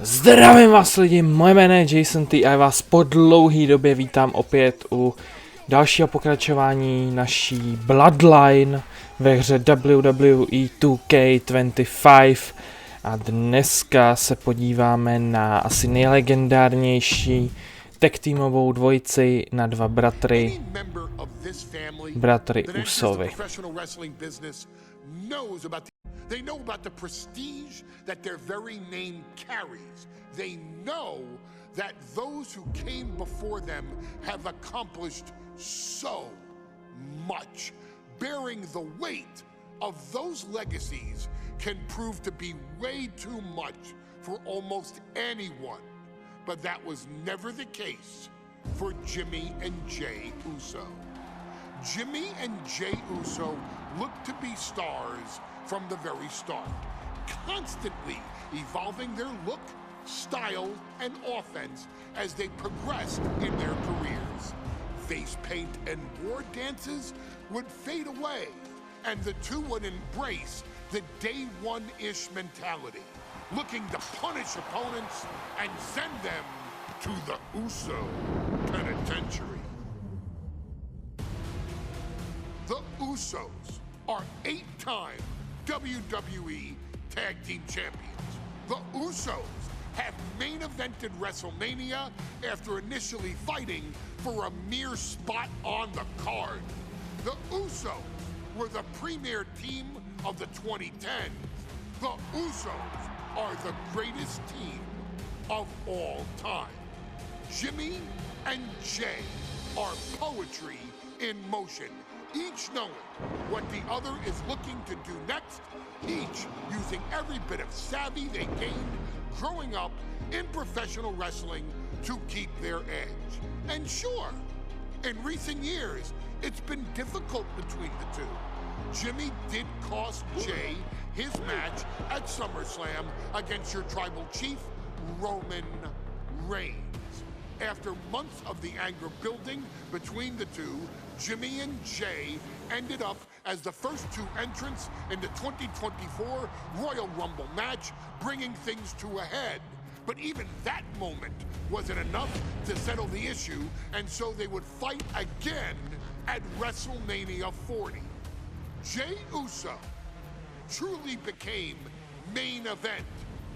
Zdravím vás lidi, moje jméno je GSNT a já vás po dlouhé době vítám opět u dalšího pokračování naší Bloodline ve hře WWE 2K25 a dneska se podíváme na asi nejlegendárnější tag teamovou dvojici na dva bratry Usovi. They know about the prestige that their very name carries. They know that those who came before them have accomplished so much. Bearing the weight of those legacies can prove to be way too much for almost anyone. But that was never the case for Jimmy and Jay Uso. Jimmy and Jay Uso look to be stars from the very start, constantly evolving their look, style, and offense as they progressed in their careers. Face paint and war dances would fade away, and the two would embrace the day one-ish mentality, looking to punish opponents and send them to the Uso penitentiary. The Usos are 8-time WWE Tag Team Champions. The Usos have main evented WrestleMania after initially fighting for a mere spot on the card. The Usos were the premier team of the 2010s. The Usos are the greatest team of all time. Jimmy and Jay are poetry in motion, each knowing what the other is looking to do next, each using every bit of savvy they gained growing up in professional wrestling to keep their edge. And sure, in recent years, it's been difficult between the two. Jimmy did cost Jay his match at SummerSlam against your tribal chief, Roman Reigns. After months of the anger building between the two, Jimmy and Jay ended up as the first two entrants in the 2024 Royal Rumble match, bringing things to a head. But even that moment wasn't enough to settle the issue, and so they would fight again at WrestleMania 40. Jay Uso truly became main event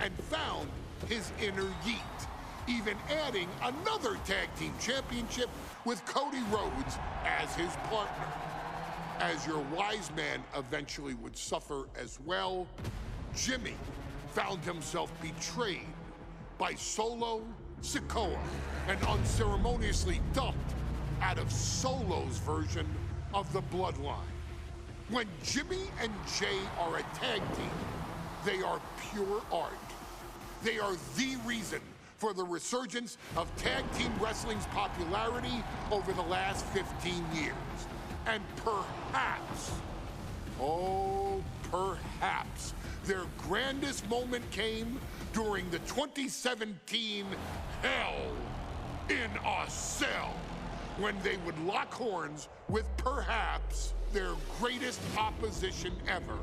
and found his inner yeet, even adding another tag team championship with Cody Rhodes as his partner. As your wise man eventually would suffer as well, Jimmy found himself betrayed by Solo Sikoa and unceremoniously dumped out of Solo's version of the Bloodline. When Jimmy and Jay are a tag team, they are pure art. They are the reason for the resurgence of tag team wrestling's popularity over the last 15 years. And perhaps, oh, perhaps, their grandest moment came during the 2017 Hell in a Cell, when they would lock horns with perhaps their greatest opposition ever,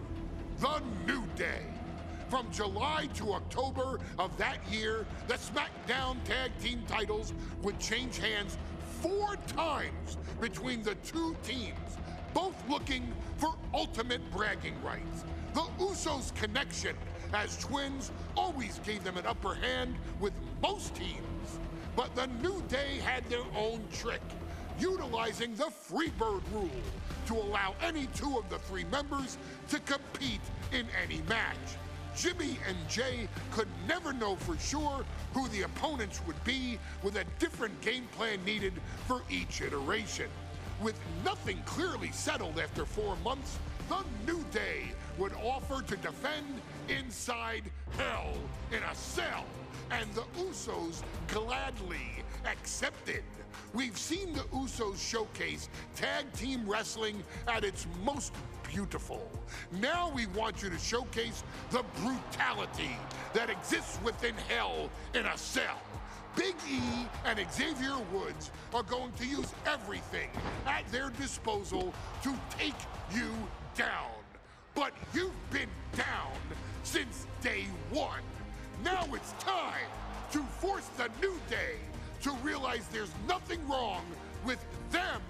The New Day. From July to October of that year, the SmackDown Tag Team titles would change hands 4 times between the two teams, both looking for ultimate bragging rights. The Usos' connection as twins always gave them an upper hand with most teams, but the New Day had their own trick, utilizing the Freebird rule to allow any 2 of the 3 members to compete in any match. Jimmy and Jay could never know for sure who the opponents would be, with a different game plan needed for each iteration. With nothing clearly settled after 4 months, the New Day would offer to defend inside Hell in a Cell, and the Usos gladly accepted. We've seen the Usos showcase tag team wrestling at its most beautiful. Now we want you to showcase the brutality that exists within Hell in a Cell. Big E and Xavier Woods are going to use everything at their disposal to take you down. But you've been down since day one. Now it's time to force the New Day to realize there's nothing wrong with them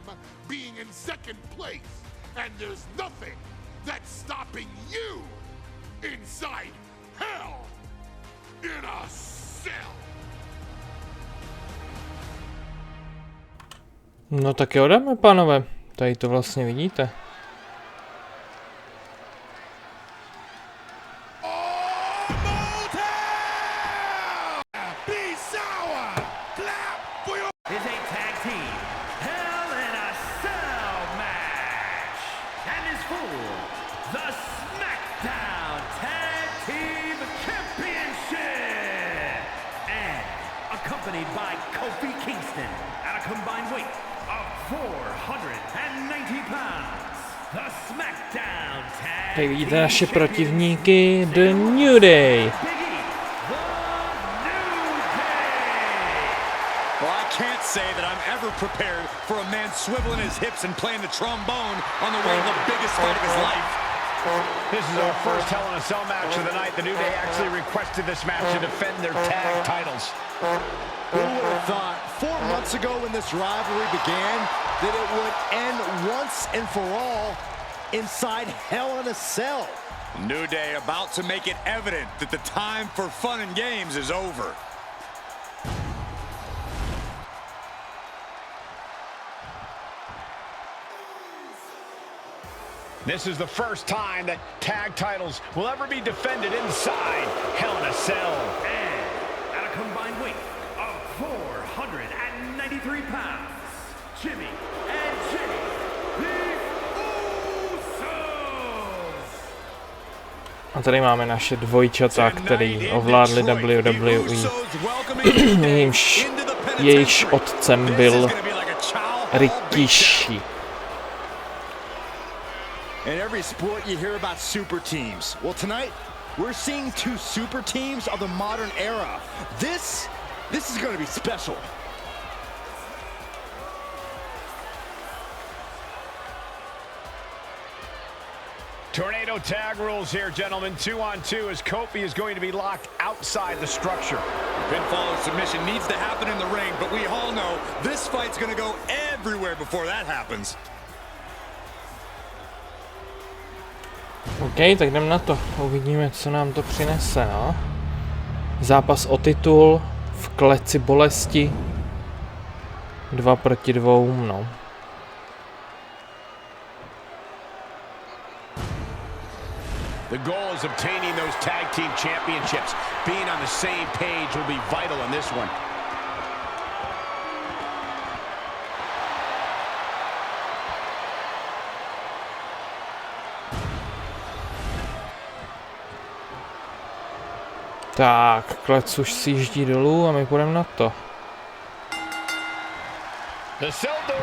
being in second place, and there's nothing that's stopping you inside hell in a cell. No tak jo, dáme, pánové. Tady to vlastně vidíte. By Kofi Kingston at a combined weight of 490 pounds. The SmackDown Tag. Tady vidíte naše protivníky, The New Day. Well, I can't say that I'm ever prepared for a man swiveling his hips and playing the trombone on the way to the biggest fight of his life. This is our first Hell in a Cell match of the night. The New Day actually requested this match to defend their tag titles. Who would have thought 4 months ago when this rivalry began that it would end once and for all inside Hell in a Cell? New Day about to make it evident that the time for fun and games is over. This is the first time that tag titles will ever be defended inside Hell in a Cell. And at a combined weight of 493 pounds, Jimmy and Jay, the Usos. A tady máme naše dvojčata, který ovládli WWE. Jejichž otcem byl Rikishi. In every sport you hear about super teams. Well, tonight we're seeing 2 super teams of the modern era. This is going to be special. Tornado tag rules here, gentlemen. 2-on-2 as Kofi is going to be locked outside the structure. Pinfall submission needs to happen in the ring, but we all know this fight's going to go everywhere before that happens. OK, tak jdem na to. Uvidíme, co nám to přinese, no. Zápas o titul v kleci bolesti. 2 proti 2, no. The goal is obtaining those tag team championships. Being on the same page will be vital in this one. Tak, klec už si jíždí dolů a my půjdeme na to.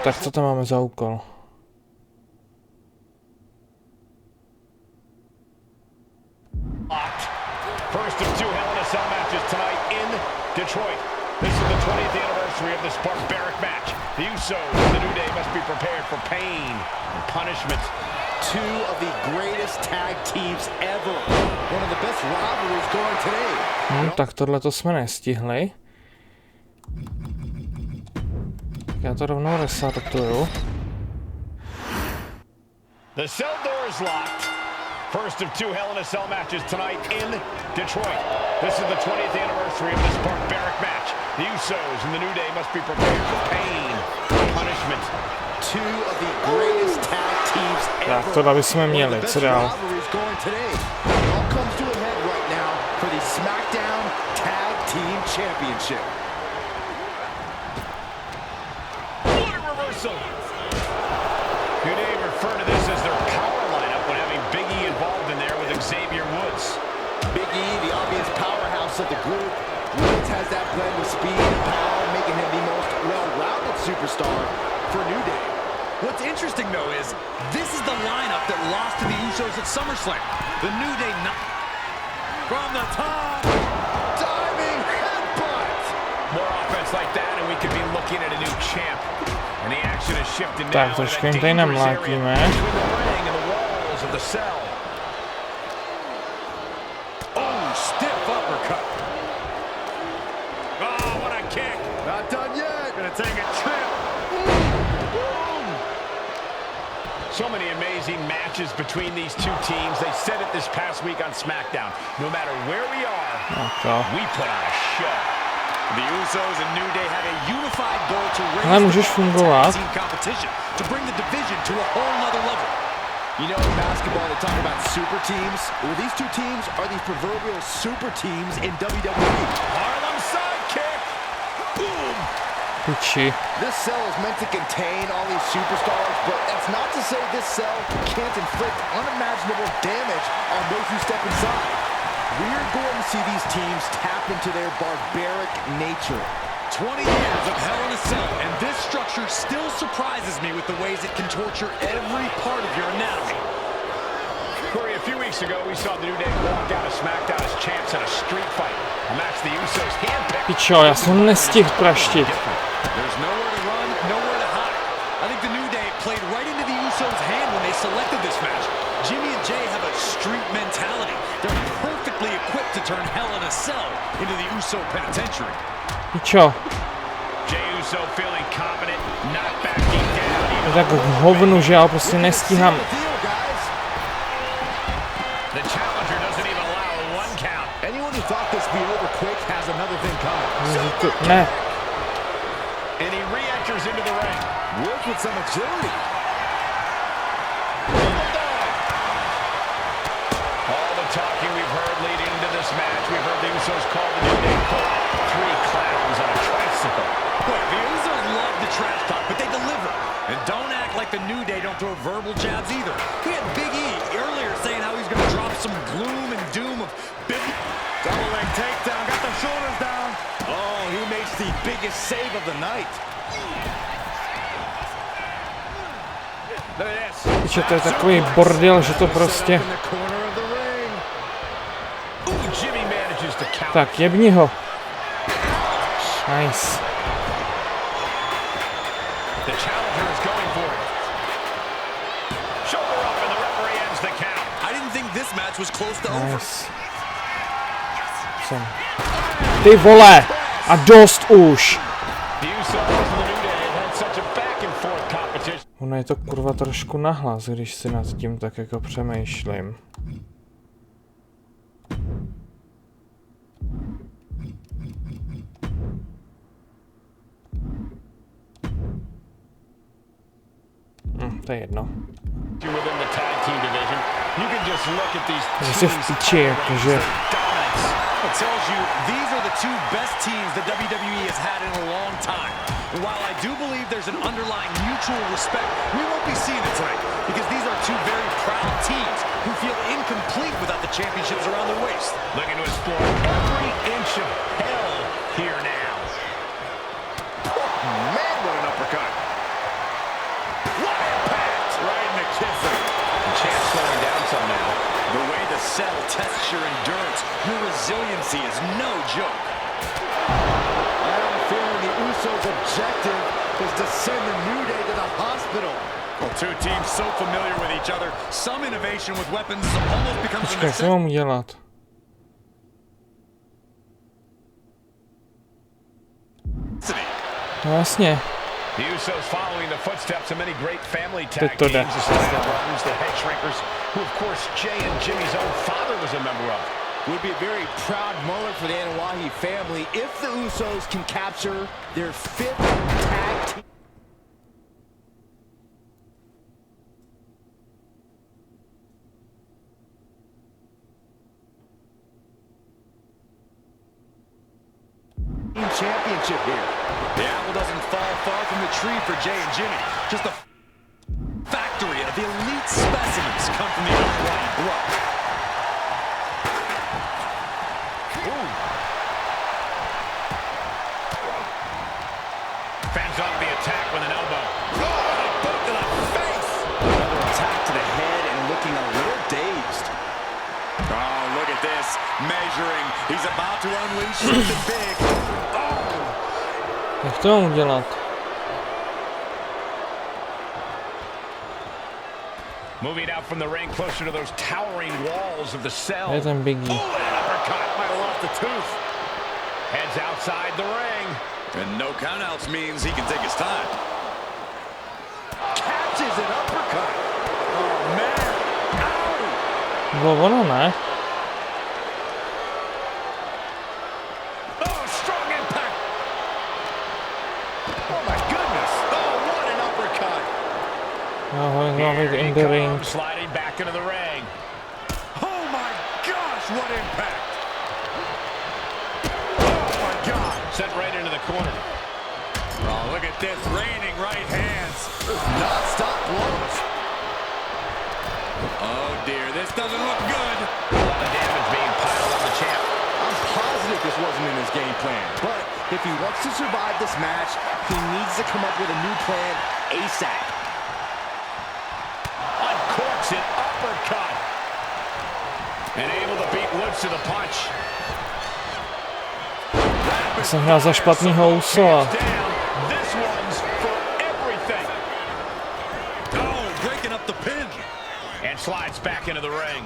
Tak co tam máme za úkol? First of 2 Hell in a Cell matches tonight in Detroit. This is the 20th anniversary of this barbaric match. The Usos and the New Day must be prepared for pain and punishment. 2 of the greatest tag teams ever. One of the best rivalries going today. Tak tohle to jsme nestihli. Já to rovnou restartuju. The cell door is locked. First of 2 Hell in a Cell matches tonight in Detroit. This is the 20th anniversary of this barbaric match. The Usos and the New Day must be prepared for pain and punishment. 2 of the greatest tag teams ever. Tak tohle bychom měli, co dál? All comes to a head right now for the SmackDown Tag Team Championship. What a reversal! New Day refer to this as their power lineup when having Big E involved in there with Xavier Woods. Big E, the obvious powerhouse of the group. Woods has that blend of speed and power, making him the most well-rounded superstar for New Day. What's interesting, though, is this is the lineup that lost to the Usos at SummerSlam. The New Day from the top. Diving headbutt. More offense like that, and we could be looking at a new champ. And the action has shifted now. Tak trošku jim tady namlátíme. Oh, stiff uppercut. not done yet. Gonna take a trip. So many amazing matches between these two teams. They said it this past week on SmackDown. No matter where we are, we put on a show. The Usos and New Day have a unified goal to raise the tag team competition, to bring the division to a whole nother level. You know, in basketball, they talk about super teams. Well, these two teams are these proverbial super teams in WWE. Harlem sidekick. Boom. This cell is meant to contain all these superstars, but that's not to say this cell can't inflict unimaginable damage on those who step inside. We're going to see these teams tap into their barbaric nature. 20 years of Hell in a Cell, and this structure still surprises me with the ways it can torture every part of your anatomy. Corey, a few weeks ago, we saw the New Day walk out of SmackDown as champs in a street fight. A match the Usos handpicked. Pičo, já jsem nestihl praštit. There's nowhere to run, nowhere to hide. I think the New Day played right into the Usos' hand when they selected this match. Jimmy and Jay have a street mentality. They're perfectly equipped to turn Hell in a Cell into the Uso penitentiary. Pičo. Jey Uso feeling confident, not backing down. Je tak hovnu, že já prostě nestíhám. The challenger doesn't even allow one count. Anyone who thought this would be over quick has another thing coming. Ne. And he re-enters into the ring. Works with some agility. All the talking we've heard leading into this match, we've heard the Usos call the New Day for 3 clowns on a tricycle. Look, the Usos love the trash talk, but they deliver. And don't act like the New Day don't throw verbal jabs either. We had Big E earlier saying how he's going to drop some gloom and doom of double leg takedown, got the shoulders down. Oh, he makes the biggest save of the night. Pičo, to je takový bordel, že to prostě... Tak, jebni ho. Nice. Nice. Ty vole! A dost už! Ono je to kurva trošku nahlas, když si nad tím tak jako přemýšlím. To je jedno. Že si v piči, jakože... It tells you these are the two best teams the WWE has had in a long time. And while I do believe there's an underlying mutual respect, we won't be seeing it tonight because these are two very proud teams who feel incomplete without the championships around their waist. Looking to explore every inch of hell here now. Man, what an uppercut. What impact! Right in the kisser. The champ's slowing down some now. The way the cell tests your endurance, your resiliency is no joke. I have a feeling the Usos' objective is to send the New Day to the hospital. Well, two teams so familiar with each other, some innovation with weapons almost becomes a Počkej, co mám udělat? No jasně. The Usos following the footsteps of many great family tag teams, the Steiner brothers, the Head Shrinkers, who of course Jay and Jimmy's own father was a member of. Would be a very proud moment for the Anoa'i family if the Usos can capture their 5th tag team championship here. The apple doesn't fall far from the tree for Jay and Jimmy. Just a factory of elite specimens come from the Anoa'i blood. Fends off the attack with an elbow. Oh, a boot to the face! Another attack to the head and looking a little dazed. Oh, look at this. Measuring. He's about to unleash something big. Jak to mám udělat? Moving out from the ring closer to those towering walls of the cell. Je ten Big E. Oh, an uppercut. Might have lost a tooth. Heads outside the ring. And no countouts means he can take his time. Catches an uppercut. Oh, man. Ow. Bylo ono, ne? Oh, strong impact. Oh, my goodness. Oh, what an uppercut. Ahoj, in the ring. Sliding back into the ring. Oh, my gosh, what impact. Oh, my God. Sent right into the corner. Oh, look at this, raining right hands. Non-stop blows. Oh, dear, this doesn't look good. A lot of damage being piled on the champ. I'm positive this wasn't in his game plan, but if he wants to survive this match, he needs to come up with a new plan ASAP. Uncorks an uppercut. And able to beat Woods to the punch. Jsem hrál za špatnýho Usoa. This one's for everything. Oh, breaking up the pin. And slides back into the ring.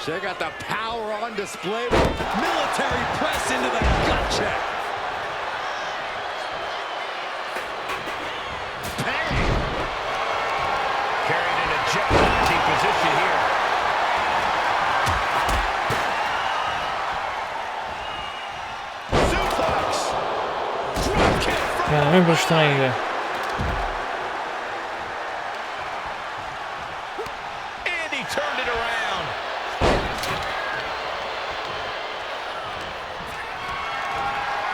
Check out the power on display. Military press into the gut check. Bang! Carried into jet position here. Suplex! Drop kick from Já nevím, proč to nejde. and he turned it around.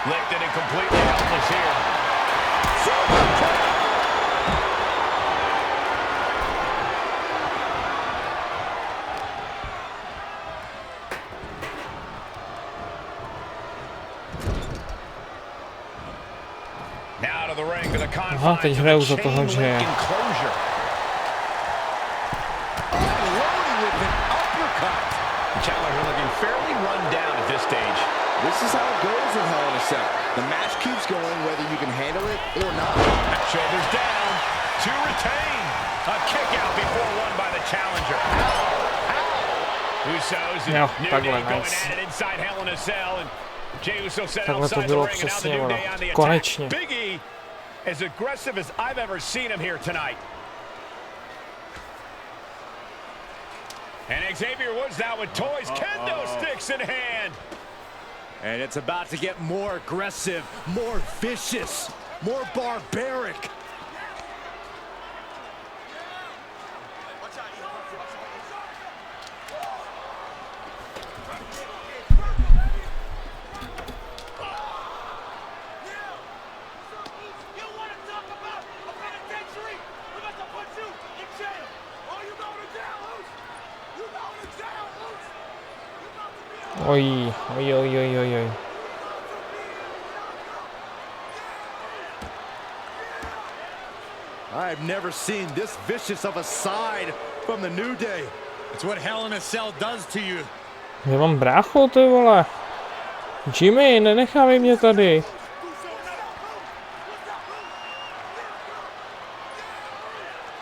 Lifted and completely helpless here. Now to the ring to the Aha, teď confines of hraju the za toho, chain že link enclosure. Unloading with an uppercut. The challenger looking fairly run down at this stage. This is how it goes in Hell in a Cell. The match keeps going whether you can handle it or not. Shoulders down to retain. A kick out before won by the challenger. Usos and Jo, New takhle, Day going nice. at it inside Hell in a Cell, and Jey Uso set Takhle to outside the bylo ring, and now the přesně, New vole. Day on the attack. Konečně. Big E, as aggressive as I've ever seen him here tonight. And Xavier Woods now with toys, kendo sticks in hand. And it's about to get more aggressive, more vicious, more barbaric. Oj, oj, oj, oj, oj, oj. I've never seen this vicious of a side from the New Day. It's what Hell in a Cell does to you. Já mám brácho, ty vole. Jimmy, nenechávej mě tady.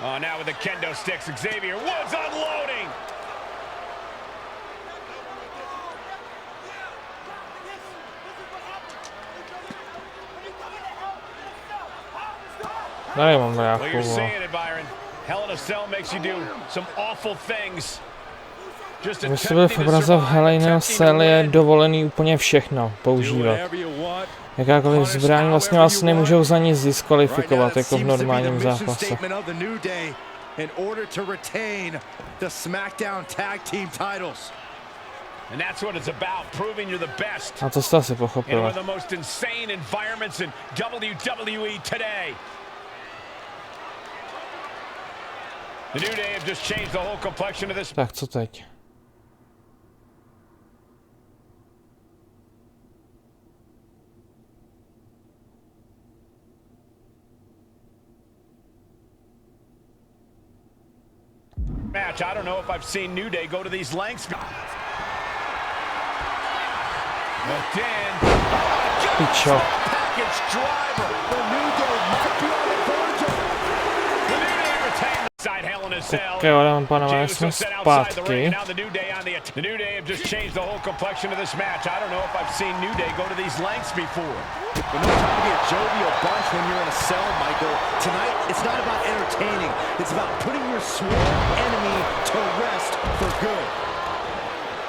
Oh, now with the kendo sticks, Xavier Woods unloading. Tady mám Well, brácho, you're vole. seeing it, Byron. Hell in a Cell makes you do some awful things. Just Ve sebe v obraze v Hell in a Cell je dovolený úplně všechno používat. Jakákoliv zbraň vlastně vás nemůžou za nic diskvalifikovat, jako v normálním zápase. A to jste asi pochopili. Tak co teď? Match. I don't know if I've seen New Day go to these lengths. Looked in. Pičo. Package driver. The New Day might be on the verge of. The New Day retained inside Hell in Tak jo, dáme pánové, jsme zpátky. The New Day have just changed the whole complexion of this match. I don't know if I've seen New Day go to these lengths before. But no time to be a jovial bunch when you're in a cell, Michael. Tonight, it's not about entertaining. It's about putting your sworn enemy to rest for good.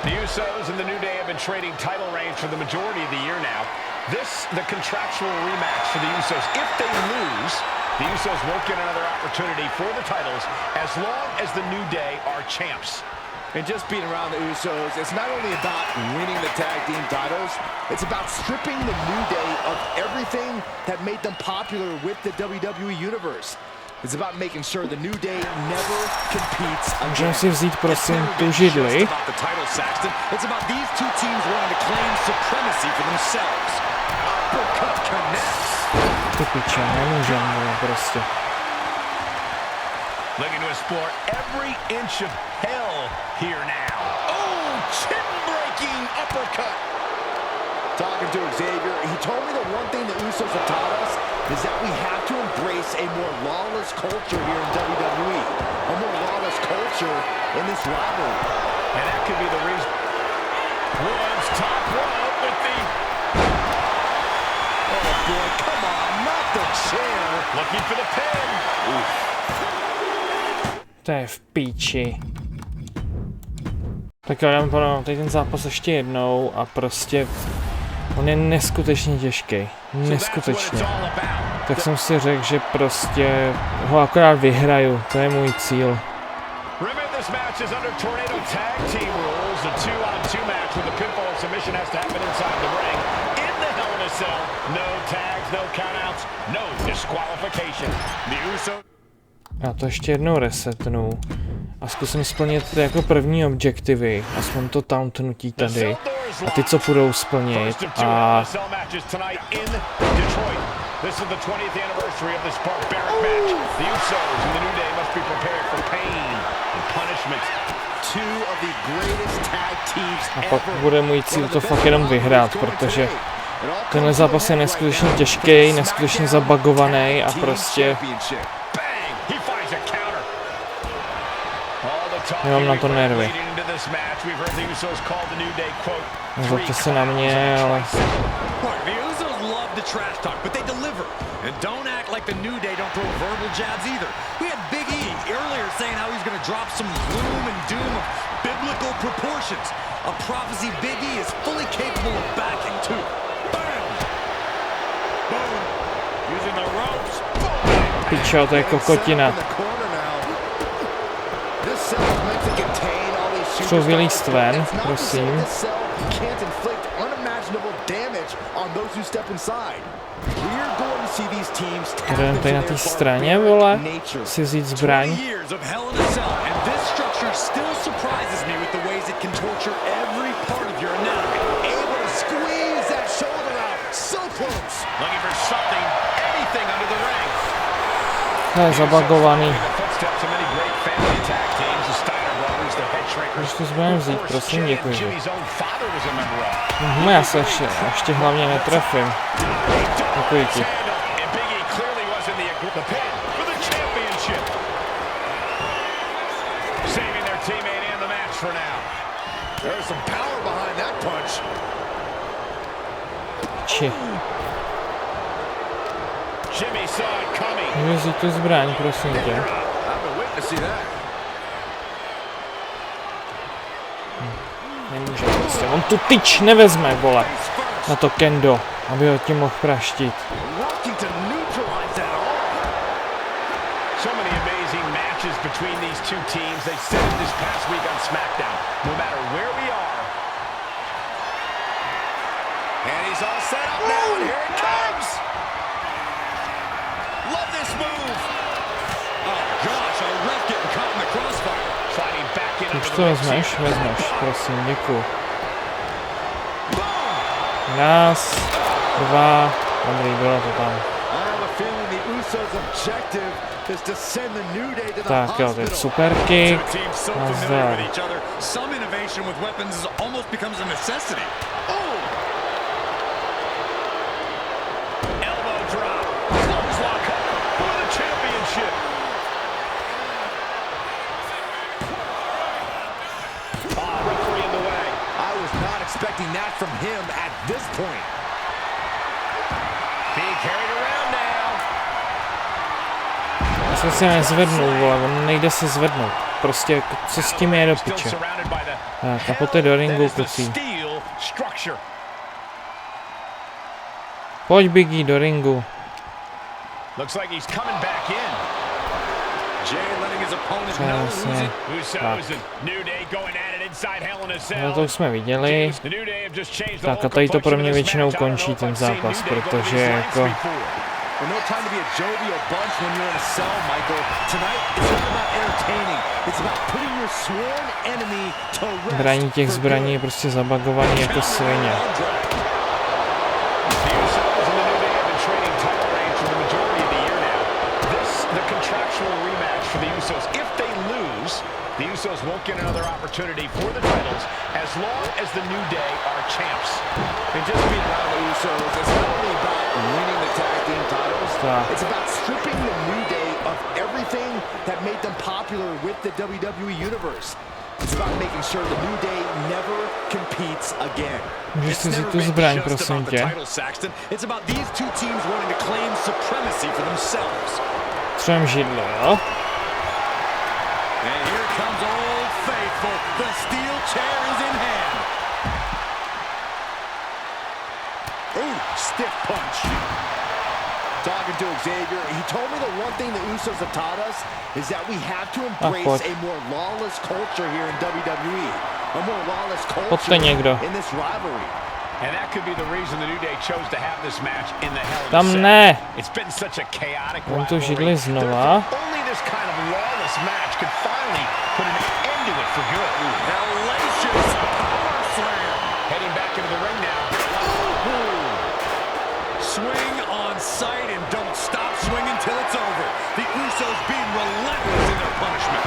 The Usos and the New Day have been trading title reigns for the majority of the year now. This, the contractual rematch for the Usos. If they lose, the Usos won't get another opportunity for the titles as long as the New Day are champs. And just being around the Usos, it's not only about winning the tag team titles, it's about stripping the New Day of everything that made them popular with the WWE Universe. It's about making sure the New Day never competes again. Můžeme si vzít prosím tu židli. It's about these two teams wanting to claim supremacy for themselves. Uppercut connects. Ty piče, nemůžeme prostě. Looking to explore every inch of hell here now. Oh, chin-breaking uppercut. Talking to Xavier, he told me the one thing the Usos have taught us is that we have to embrace a more lawless culture here in WWE. A more lawless culture in this rivalry. And that could be the reason. Woods top rope with the... Oh boy, come on, not the chair. Looking for the pin. Oof. To je v píči. Tak jo, dáme pánové, teď ten zápas ještě jednou a prostě... On je neskutečně těžký. Neskutečně. Tak jsem si řekl, že prostě ho akorát vyhraju. To je můj cíl. Já to ještě jednou resetnu. A zkusím splnit jako první objektivy. Aspoň to tauntnutí tady. A ty, co půjdou splnit. A... This is the 20th anniversary of this barbaric match. The Usos and the New Day must be prepared for pain and punishment. Two of the greatest tag teams A pak bude můj cíl to fakt jenom vyhrát, protože tenhle zápas je neskutečně těžký, neskutečně zabagovaný a prostě nemám na to nervy. Nezlobte se na mě, ale... The trash talk, but they deliver. And don't act like the New Day don't throw verbal jabs either. We had Big E earlier saying how he's going to drop some gloom and doom of biblical proportions. A prophecy Big E is fully capable of backing too. Bam! Boom! Using the ropes. Pičo, to je kokotina. Šel vylíst ven, prosím. Jdeme tady na té straně, vole, si vzít zbraň. To je zabagovaný. Můžeš to zbraň vzít, prosím, děkuji. Já se ještě hlavně netrefím. Děkuji ti. Či. Můžeš vzít tu zbraň, prosím tě. Nemůže prostě, on tu tyč nevezme, vole, na to kendo, aby ho tím mohl praštit. Už to vezmeš, prosím, děkuju. Raz, dva, dobrý, bylo to tam. Tak jo, teď super kick. Nazdar. expecting that from him at this point. Being carried around now. Já jsem si nezvednul, vole, on nejde se zvednout. Prostě, co s tím je do piče. Tak, a poté do ringu, kluci. Pojď, Biggie, do ringu. Looks like he's coming back in. Jay letting his opponent know who's Přesně. Usos and New Day going at it inside Hell in a Cell. No to už jsme viděli. The New Day have just changed the Tak a whole tady to pro mě complexion of this většinou match. I don't končí know if ten I've seen zápas, New Day go protože these jako... lengths before. Well, no time to be a jovial bunch when you're in a cell, Michael. Tonight, it's not about entertaining. It's about putting your sworn enemy to rest. Braní těch zbraní je prostě zabagovaný jako svině. The Usos won't get another opportunity for the titles as long as the New Day are champs. And just being around the Usos, it's not only about winning the tag team titles, it's about stripping the New Day of everything that made them popular with the WWE Universe. It's about making sure the New Day never competes again. Můžeš si vzít tu zbraň, prosím tě. It's about these two teams wanting to claim supremacy for themselves. Třem židlo, jo? And here comes Old Faithful. The steel chair is in hand. Ooh, stiff punch. Talking to Xavier, he told me the one thing the Usos have taught us is that we have to embrace a more lawless culture here in WWE. A more lawless culture in this rivalry. And that could be the reason the New Day chose to have this match in the Hell in a Tam Cell. ne. It's been such a chaotic On to rivalry. židli znova. Only this kind of lawless match could finally put an end to it for good. Hellacious power slam. Heading back into the ring now. Swing on sight and don't stop swinging till it's over. The Usos being relentless in their punishment.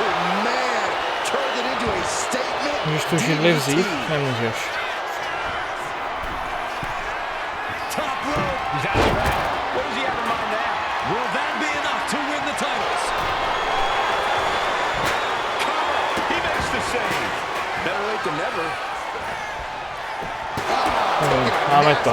Oh man, turned it into a statement. Můžeš tu židli vzít? Nemůžeš. Top rope. He's out of the ring. What does he have in mind now? Will that be enough to win the titles? Cover. He makes the save. Better late than never. Máme to.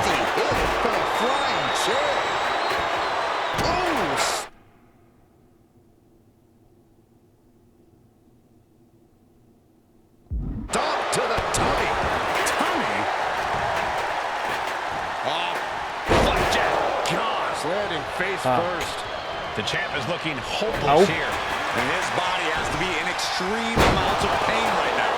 Face first. The champ is looking hopeless here. And his body has to be in extreme amounts of pain right now.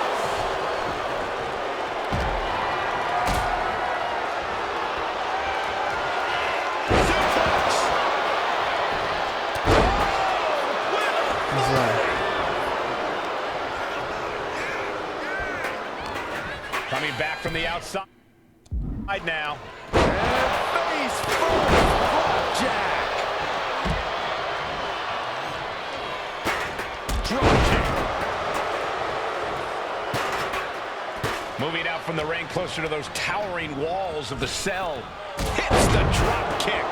Coming back from the outside now. Face first, Jack. Moving out from the ring closer to those towering walls of the cell. Hits the drop kick.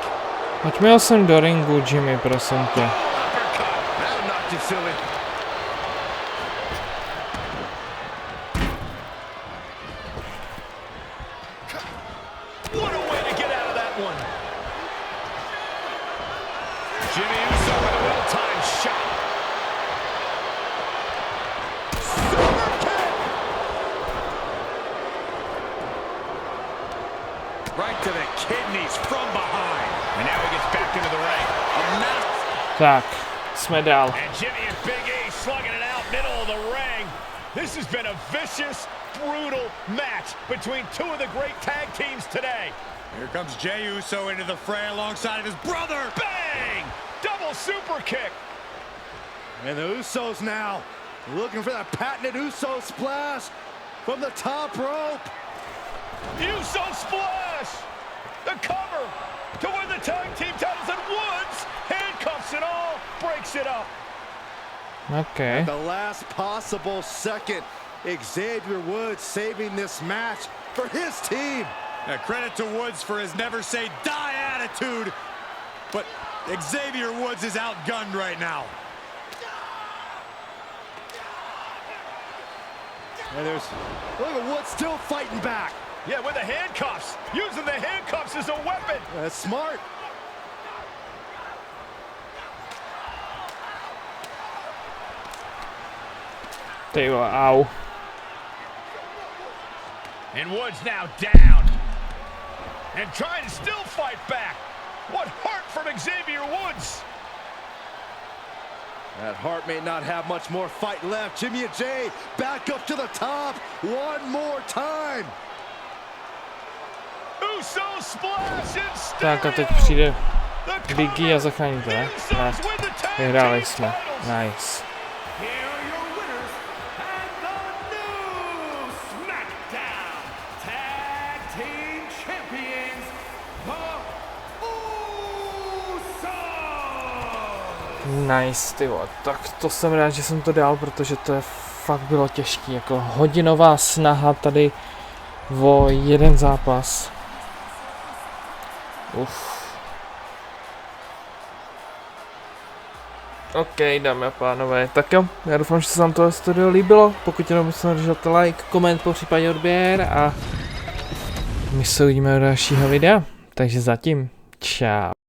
Pojďme sem do ringu, Jimmy, prosím tě. That'll knock you silly. What a way to get out of that one. Jimmy Uso with a well-timed shot. Right to the kidneys from behind. And now he gets back into the ring. Tak, jsme dál. And Jimmy and Big E slugging it out middle of the ring. This has been a vicious, brutal match between two of the great tag teams today. Here comes Jey Uso into the fray alongside of his brother. Bang! Double super kick. And the Usos now looking for that patented Uso splash from the top rope. Uso splash! The cover to win the tag team titles, and Woods handcuffs it all, breaks it up. Okay. At the last possible second, Xavier Woods saving this match for his team. Credit to Woods for his never say die attitude, but Xavier Woods is outgunned right now. Look at Wood still fighting back. Yeah, with the handcuffs. Using the handcuffs as a weapon. That's smart. Ty vole, au. And Wood's now down. And trying to still fight back. What heart from Xavier Woods. That Hart may not have much more fight left. Jimmy and Jay back up to the top one more time. Usos splash in stereo. Tak a teď přijde Biggie a zachrání to, ne? Ne. Vyhráli jsme. Nice. Here are your winners and the new SmackDown Tag Team Champions, the Usos! Nice, ty vole. Tak to jsem rád, že jsem to dal, protože to je fakt bylo těžký. Jako hodinová snaha tady o jeden zápas. OK, dámy a pánové, tak jo, já doufám, že se vám tohle studio líbilo, pokud jenom musím držet like, koment, popřípadě odběr a my se uvidíme do dalšího videa, takže zatím, čau.